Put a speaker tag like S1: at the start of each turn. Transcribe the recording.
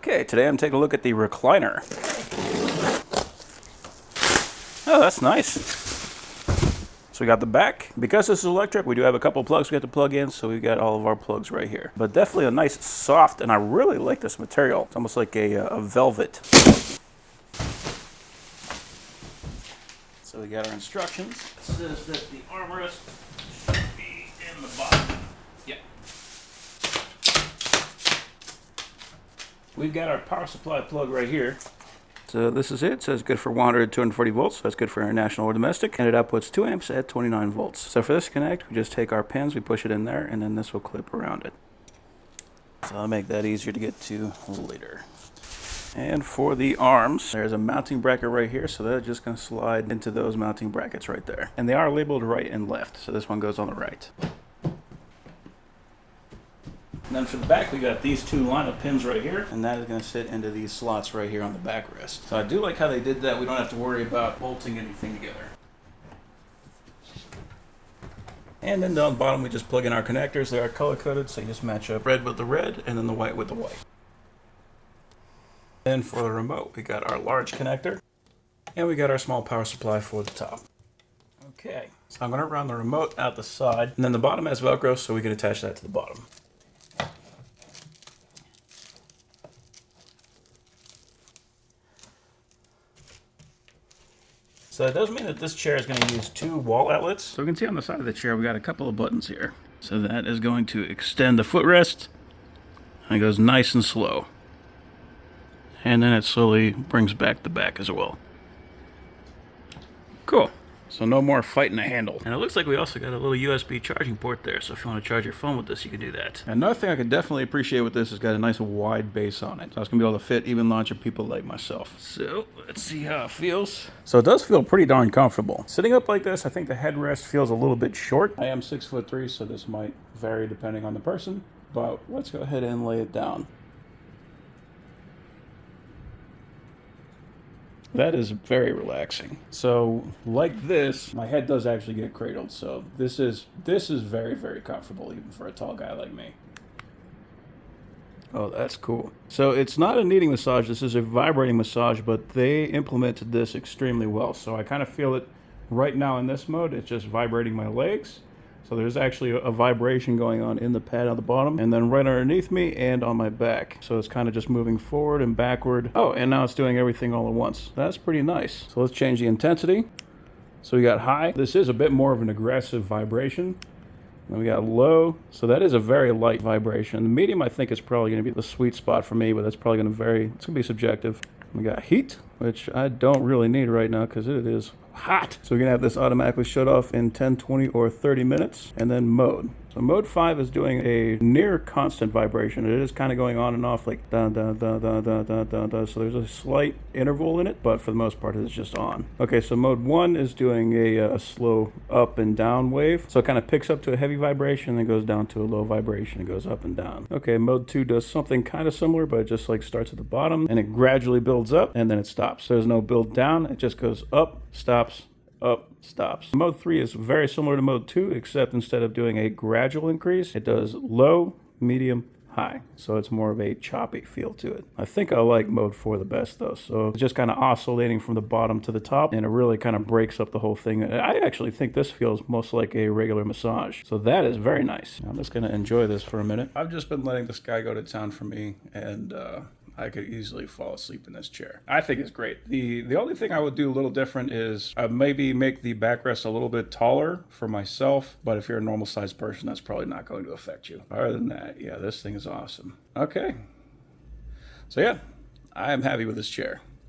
S1: Okay, today I'm taking a look at the Recliner. Oh, that's nice. So we got the back. Because this is electric, we do have a couple plugs we have to plug in, so we got all of our plugs right here. But definitely a nice soft, and I really like this material. It's almost like a velvet. So we got our instructions. It says that the armrest should be in the bottom. Yep. We've got our power supply plug right here. So this is it. It says good for 100 to 240 volts. That's good for international or domestic. And it outputs 2 amps at 29 volts. So for this to connect, we just take our pins, we push it in there, and then this will clip around it. So I'll make that easier to get to later. And for the arms, there's a mounting bracket right here, so that's just going to slide into those mounting brackets right there. And they are labeled right and left, so this one goes on the right. And then for the back, we got these two line of pins right here, and that is going to sit into these slots right here on the backrest. So I do like how they did that. We don't have to worry about bolting anything together. And then down the bottom, we just plug in our connectors. They are color-coded, so you just match up red with the red, and then the white with the white. Then for the remote, we got our large connector, and we got our small power supply for the top. Okay, so I'm going to run the remote out the side, and then the bottom has Velcro, so we can attach that to the bottom. So that does mean that this chair is going to use 2 wall outlets. So we can see on the side of the chair, we got a couple of buttons here. So that is going to extend the footrest, and it goes nice and slow. And then it slowly brings back the back as well. Cool. So no more fighting a handle. And it looks like we also got a little USB charging port there, so if you want to charge your phone with this, you can do that. Another thing I could definitely appreciate with this is got a nice wide base on it. So it's going to be able to fit even larger people like myself. So let's see how it feels. So it does feel pretty darn comfortable. Sitting up like this, I think the headrest feels a little bit short. I am 6'3", so this might vary depending on the person. But let's go ahead and lay it down. That is very relaxing. So like this, my head does actually get cradled. So this is very, very comfortable even for a tall guy like me. Oh, that's cool. So it's not a kneading massage, this is a vibrating massage, but they implemented this extremely well. So I kind of feel it right now in this mode. It's just vibrating my legs. So there's actually a vibration going on in the pad on the bottom, and then right underneath me and on my back. So it's kind of just moving forward and backward. Oh, and now it's doing everything all at once. That's pretty nice. So let's change the intensity. So we got high. This is a bit more of an aggressive vibration. Then we got low. So that is a very light vibration. The medium, I think, is probably going to be the sweet spot for me, but that's probably going to vary. It's going to be subjective. We got heat, which I don't really need right now because it is hot. So we're gonna have this automatically shut off in 10, 20, or 30 minutes. And then mode. So mode 5 is doing a near constant vibration. It is kind of going on and off like da da da da da da da da. So there's a slight interval in it, but for the most part it's just on. Okay, so mode 1 is doing a slow up and down wave. So it kind of picks up to a heavy vibration, then goes down to a low vibration and goes up and down. Okay, mode 2 does something kind of similar, but it just like starts at the bottom and it gradually builds up and then it stops. So there's no build down, it just goes up, stops, up, stops. Mode 3 is very similar to mode 2, except instead of doing a gradual increase, it does low, medium, high. So it's more of a choppy feel to it. I think I like mode 4 the best though. So it's just kind of oscillating from the bottom to the top, and it really kind of breaks up the whole thing. I actually think this feels most like a regular massage. So that is very nice. I'm just going to enjoy this for a minute. I've just been letting this guy go to town for me, and I could easily fall asleep in this chair. I think it's great. The only thing I would do a little different is maybe make the backrest a little bit taller for myself, but if you're a normal sized person, that's probably not going to affect you. Other than that, yeah, this thing is awesome. Okay. So yeah, I am happy with this chair.